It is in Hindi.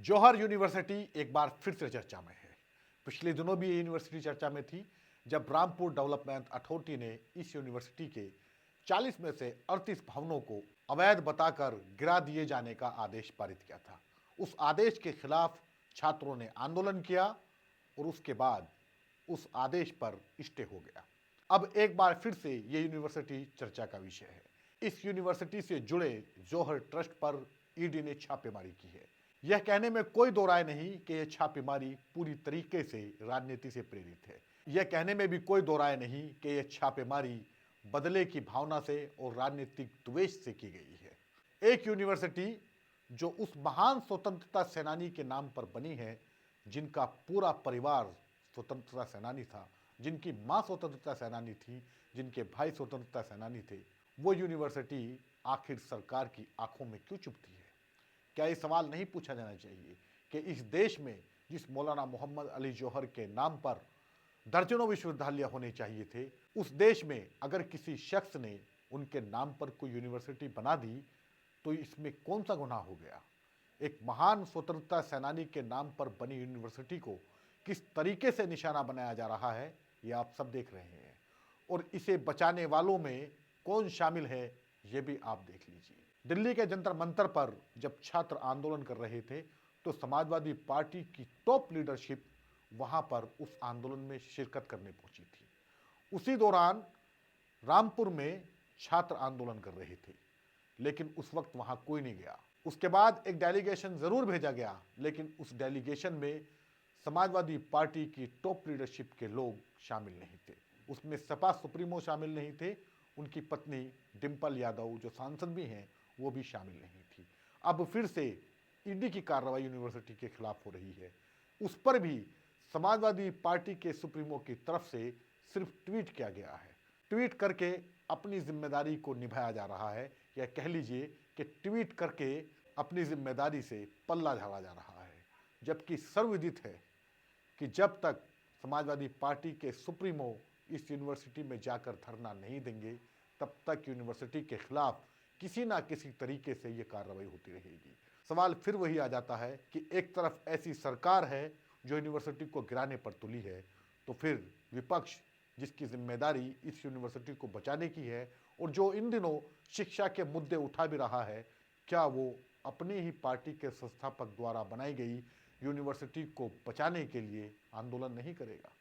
जौहर यूनिवर्सिटी एक बार फिर से चर्चा में है। पिछले दिनों भी ये यूनिवर्सिटी चर्चा में थी जब रामपुर डेवलपमेंट अथॉरिटी ने इस यूनिवर्सिटी के 40 में से 38 भवनों को अवैध बताकर गिरा दिए जाने का आदेश पारित किया था। उस आदेश के खिलाफ छात्रों ने आंदोलन किया और उसके बाद उस आदेश पर स्टे हो गया। अब एक बार फिर से ये यूनिवर्सिटी चर्चा का विषय है। इस यूनिवर्सिटी से जुड़े जौहर ट्रस्ट पर ईडी ने छापेमारी की है। यह कहने में कोई दो राय नहीं कि यह छापेमारी पूरी तरीके से राजनीति से प्रेरित है। यह कहने में भी कोई दो राय नहीं कि यह छापेमारी बदले की भावना से और राजनीतिक द्वेष से की गई है। एक यूनिवर्सिटी जो उस महान स्वतंत्रता सेनानी के नाम पर बनी है, जिनका पूरा परिवार स्वतंत्रता सेनानी था, जिनकी माँ स्वतंत्रता सेनानी थी, जिनके भाई स्वतंत्रता सेनानी थे, वो यूनिवर्सिटी आखिर सरकार की आंखों में क्यों चुभती है? क्या ये सवाल नहीं पूछा जाना चाहिए कि इस देश में जिस मौलाना मोहम्मद अली जौहर के नाम पर दर्जनों विश्वविद्यालय होने चाहिए थे, उस देश में अगर किसी शख्स ने उनके नाम पर कोई यूनिवर्सिटी बना दी तो इसमें कौन सा गुनाह हो गया? एक महान स्वतंत्रता सेनानी के नाम पर बनी यूनिवर्सिटी को किस तरीके से निशाना बनाया जा रहा है, ये आप सब देख रहे हैं। और इसे बचाने वालों में कौन शामिल है, ये भी आप देख लीजिए। दिल्ली के जंतर मंतर पर जब छात्र आंदोलन कर रहे थे तो समाजवादी पार्टी की टॉप लीडरशिप वहां पर उस आंदोलन में शिरकत करने पहुंची थी। उसी दौरान रामपुर में छात्र आंदोलन कर रहे थे, लेकिन उस वक्त वहां कोई नहीं गया। उसके बाद एक डेलीगेशन जरूर भेजा गया, लेकिन उस डेलीगेशन में समाजवादी पार्टी की टॉप लीडरशिप के लोग शामिल नहीं थे। उसमें सपा सुप्रीमो शामिल नहीं थे, उनकी पत्नी डिंपल यादव जो सांसद भी हैं वो भी शामिल नहीं थी। अब फिर से ईडी की कार्रवाई यूनिवर्सिटी के खिलाफ हो रही है। उस पर भी समाजवादी पार्टी के सुप्रीमो की तरफ से सिर्फ ट्वीट किया गया है। ट्वीट करके अपनी जिम्मेदारी को निभाया जा रहा है, या कह लीजिए कि ट्वीट करके अपनी जिम्मेदारी से पल्ला झाड़ा जा रहा है। जबकि सर्वविदित है कि जब तक समाजवादी पार्टी के सुप्रीमो इस यूनिवर्सिटी में जाकर धरना नहीं देंगे, तब तक यूनिवर्सिटी के खिलाफ किसी ना किसी तरीके से ये कार्रवाई होती रहेगी। सवाल फिर वही आ जाता है कि एक तरफ ऐसी सरकार है जो यूनिवर्सिटी को गिराने पर तुली है, तो फिर विपक्ष जिसकी जिम्मेदारी इस यूनिवर्सिटी को बचाने की है और जो इन दिनों शिक्षा के मुद्दे उठा भी रहा है, क्या वो अपनी ही पार्टी के संस्थापक द्वारा बनाई गई यूनिवर्सिटी को बचाने के लिए आंदोलन नहीं करेगा?